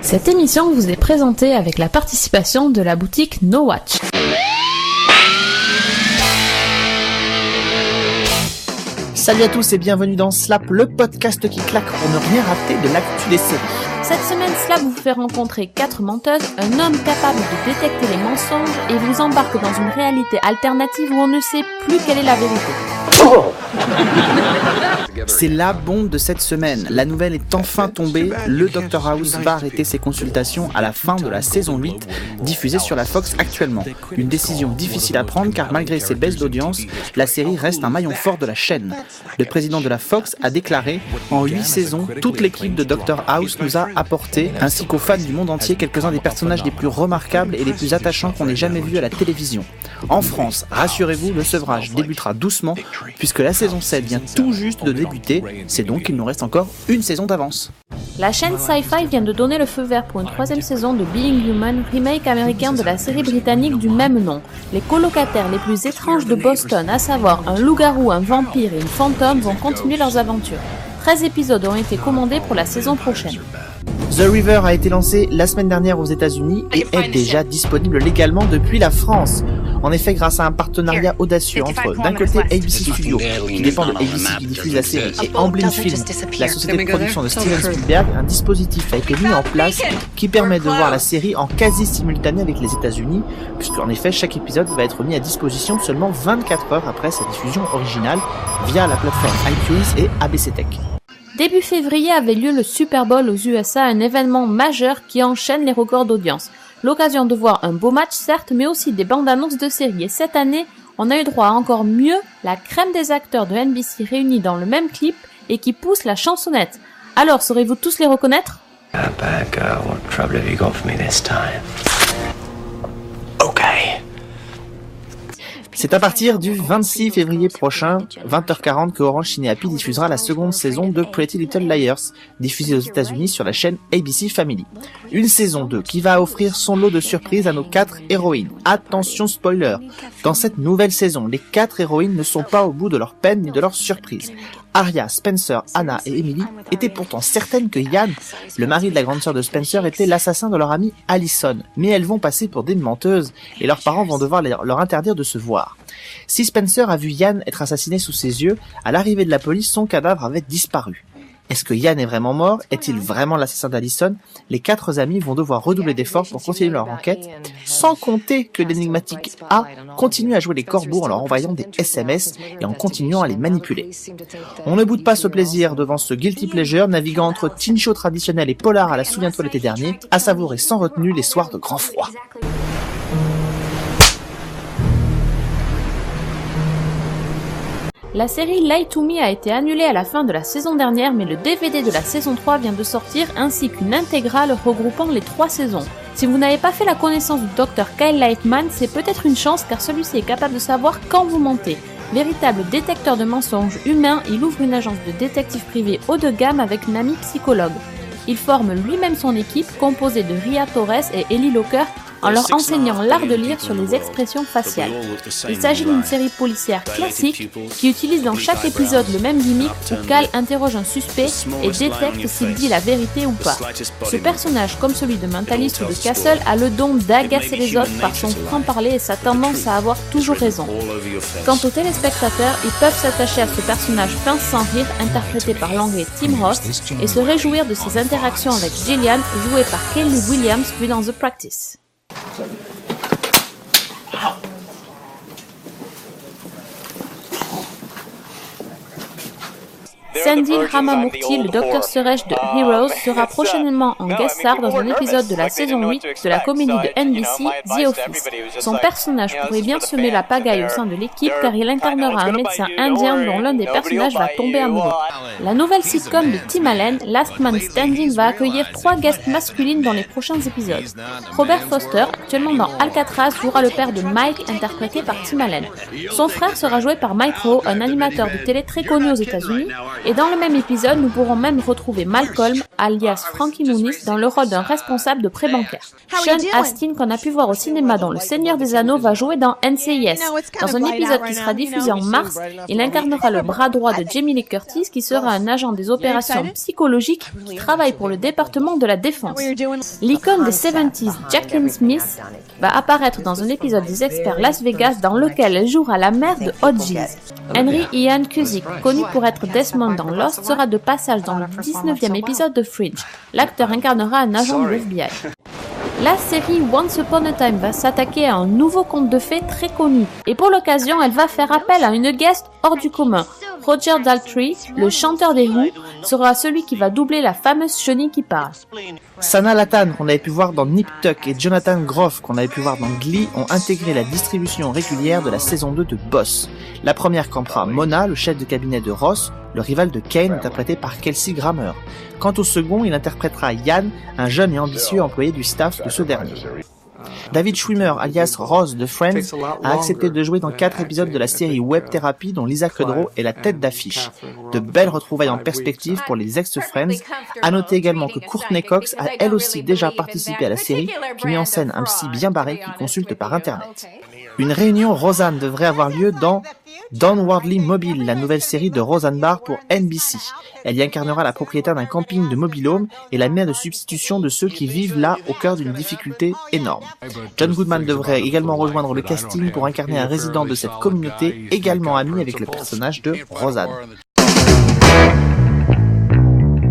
Cette émission vous est présentée avec la participation de la boutique No Watch. Salut à tous et bienvenue dans Slap, le podcast qui claque pour ne rien rater de l'actu des séries. Cette semaine, Slap vous fait rencontrer 4 menteuses, un homme capable de détecter les mensonges et vous embarque dans une réalité alternative où on ne sait plus quelle est la vérité. C'est la bombe de cette semaine. La nouvelle est enfin tombée. Le Dr House va arrêter ses consultations à la fin de la saison 8, diffusée sur la Fox actuellement. Une décision difficile à prendre car malgré ses baisses d'audience, la série reste un maillon fort de la chaîne. Le président de la Fox a déclaré « En 8 saisons, toute l'équipe de Dr House nous a apporté, ainsi qu'aux fans du monde entier, quelques-uns des personnages les plus remarquables et les plus attachants qu'on ait jamais vus à la télévision. En France, rassurez-vous, le sevrage débutera doucement, puisque la saison 7 vient tout juste de débuter, c'est donc qu'il nous reste encore une saison d'avance. » La chaîne Sci-Fi vient de donner le feu vert pour une 3e saison de Being Human, remake américain de la série britannique du même nom. Les colocataires les plus étranges de Boston, à savoir un loup-garou, un vampire et une fantôme, vont continuer leurs aventures. 13 épisodes ont été commandés pour la saison prochaine. The River a été lancé la semaine dernière aux États-Unis et est déjà disponible légalement depuis la France. En effet, grâce à un partenariat audacieux entre, d'un côté, ABC Studios, qui dépend de ABC qui diffuse la série, et Amblin Film, la société de production de Steven Spielberg, un dispositif a été mis en place qui permet de voir la série en quasi-simultané avec les États-Unis, puisqu'en effet, chaque épisode va être mis à disposition seulement 24 heures après sa diffusion originale via la plateforme iTunes et ABC Tech. Début février avait lieu le Super Bowl aux USA, un événement majeur qui enchaîne les records d'audience. L'occasion de voir un beau match certes, mais aussi des bandes annonces de séries. Et cette année, on a eu droit à encore mieux, la crème des acteurs de NBC réunis dans le même clip et qui poussent la chansonnette. Alors, saurez-vous tous les reconnaître? Bad girl, what trouble have you got for me this time? Okay. C'est à partir du 26 février prochain, 20h40, que Orange Ciné Happy diffusera la seconde saison de Pretty Little Liars, diffusée aux États-Unis sur la chaîne ABC Family. Une saison 2 qui va offrir son lot de surprises à nos 4 héroïnes. Attention spoiler, dans cette nouvelle saison, les 4 héroïnes ne sont pas au bout de leur peine ni de leur surprise. Arya, Spencer, Anna et Emily étaient pourtant certaines que Ian, le mari de la grande sœur de Spencer, était l'assassin de leur amie Allison. Mais elles vont passer pour des menteuses et leurs parents vont devoir leur interdire de se voir. Si Spencer a vu Ian être assassiné sous ses yeux, à l'arrivée de la police, son cadavre avait disparu. Est-ce que Ian est vraiment mort? Est-il vraiment l'assassin d'Allison? Les 4 amis vont devoir redoubler d'efforts pour continuer leur enquête, sans compter que l'énigmatique A continue à jouer les corbeaux en leur envoyant des SMS et en continuant à les manipuler. On ne boude pas ce plaisir devant ce guilty pleasure naviguant entre teen show traditionnel et polar à la souviens-toi l'été dernier, à savourer sans retenue les soirs de grand froid. La série Lie to Me a été annulée à la fin de la saison dernière, mais le DVD de la saison 3 vient de sortir, ainsi qu'une intégrale regroupant les 3 saisons. Si vous n'avez pas fait la connaissance du Dr Kyle Lightman, c'est peut-être une chance car celui-ci est capable de savoir quand vous mentez. Véritable détecteur de mensonges humains, il ouvre une agence de détective privé haut de gamme avec une amie psychologue. Il forme lui-même son équipe, composée de Ria Torres et Ellie Locker, en leur enseignant l'art de lire sur les expressions faciales. Il s'agit d'une série policière classique qui utilise dans chaque épisode le même gimmick où Cal interroge un suspect et détecte s'il dit la vérité ou pas. Ce personnage, comme celui de Mentalist ou de Castle, a le don d'agacer les autres par son franc-parler et sa tendance à avoir toujours raison. Quant aux téléspectateurs, ils peuvent s'attacher à ce personnage pince sans rire interprété par l'anglais Tim Roth et se réjouir de ses interactions avec Gillian, jouée par Kelly Williams, vue dans The Practice. Sandy Ramamurti, le Dr Suresh de Heroes, sera prochainement en guest star dans un épisode de la saison 8 de la comédie de NBC The Office. Son personnage pourrait bien semer la pagaille au sein de l'équipe car il incarnera un médecin indien dont l'un des personnages va tomber amoureux. La nouvelle sitcom de Tim Allen, Last Man Standing, va accueillir 3 guests masculines dans les prochains épisodes. Robert Foster, actuellement dans Alcatraz, jouera le père de Mike, interprété par Tim Allen. Son frère sera joué par Mike Rowe, un animateur de télé très connu aux États-Unis, et dans le même épisode, nous pourrons même retrouver Malcolm, alias Frankie Muniz, dans le rôle d'un responsable de prêt bancaire. Sean Astin, qu'on a pu voir au cinéma dans Le Seigneur des Anneaux, va jouer dans NCIS. Dans un épisode qui sera diffusé en mars, il incarnera le bras droit de Jamie Lee Curtis, qui sera un agent des opérations psychologiques qui travaille pour le département de la défense. L'icône des 70s, Jacqueline Smith, va apparaître dans un épisode des Experts Las Vegas dans lequel elle jouera la mère de Hodges. Henry Ian Cusick, connu pour être Desmond dans Lost, sera de passage dans le 19e épisode de Fringe. L'acteur incarnera un agent de l'FBI. La série Once Upon a Time va s'attaquer à un nouveau conte de fées très connu. Et pour l'occasion, elle va faire appel à une guest hors du commun. Roger Daltrey, le chanteur des Who, sera celui qui va doubler la fameuse chenille qui parle. Sanaa Lathan, qu'on avait pu voir dans Nip Tuck, et Jonathan Groff, qu'on avait pu voir dans Glee, ont intégré la distribution régulière de la saison 2 de Boss. La première campera Mona, le chef de cabinet de Ross, le rival de Kane, interprété par Kelsey Grammer. Quant au second, il interprétera Yann, un jeune et ambitieux employé du staff de ce dernier. David Schwimmer, alias Ross de Friends, a accepté de jouer dans 4 épisodes de la série Web Therapy dont Lisa Kudrow est la tête d'affiche. De belles retrouvailles en perspective pour les ex-Friends. À noter également que Courtney Cox a elle aussi déjà participé à la série, qui met en scène un psy bien barré qu'il consulte par internet. Une réunion Roseanne devrait avoir lieu dans Downwardly Mobile, la nouvelle série de Roseanne Barr pour NBC. Elle y incarnera la propriétaire d'un camping de mobil-home et la mère de substitution de ceux qui vivent là au cœur d'une difficulté énorme. John Goodman devrait également rejoindre le casting pour incarner un résident de cette communauté, également ami avec le personnage de Roseanne.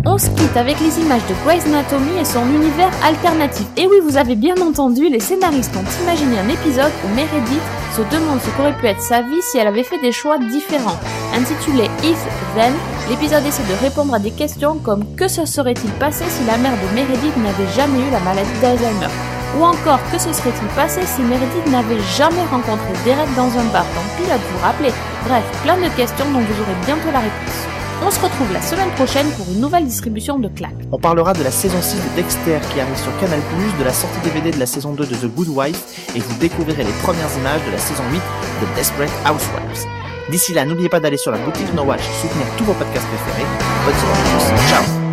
On se quitte avec les images de Grey's Anatomy et son univers alternatif. Et oui, vous avez bien entendu, les scénaristes ont imaginé un épisode où Meredith se demande ce qu'aurait pu être sa vie si elle avait fait des choix différents. Intitulé If Then, l'épisode essaie de répondre à des questions comme que se serait-il passé si la mère de Meredith n'avait jamais eu la maladie d'Alzheimer? Ou encore, que se serait-il passé si Meredith n'avait jamais rencontré Derek dans un bar dans Pilote, vous rappelez? Bref, plein de questions dont vous aurez bientôt la réponse. On se retrouve la semaine prochaine pour une nouvelle distribution de claques. On parlera de la saison 6 de Dexter qui arrive sur Canal+, de la sortie DVD de la saison 2 de The Good Wife, et vous découvrirez les premières images de la saison 8 de Desperate Housewives. D'ici là, n'oubliez pas d'aller sur la boutique No Watch soutenir tous vos podcasts préférés. Bonne soirée à tous. Ciao.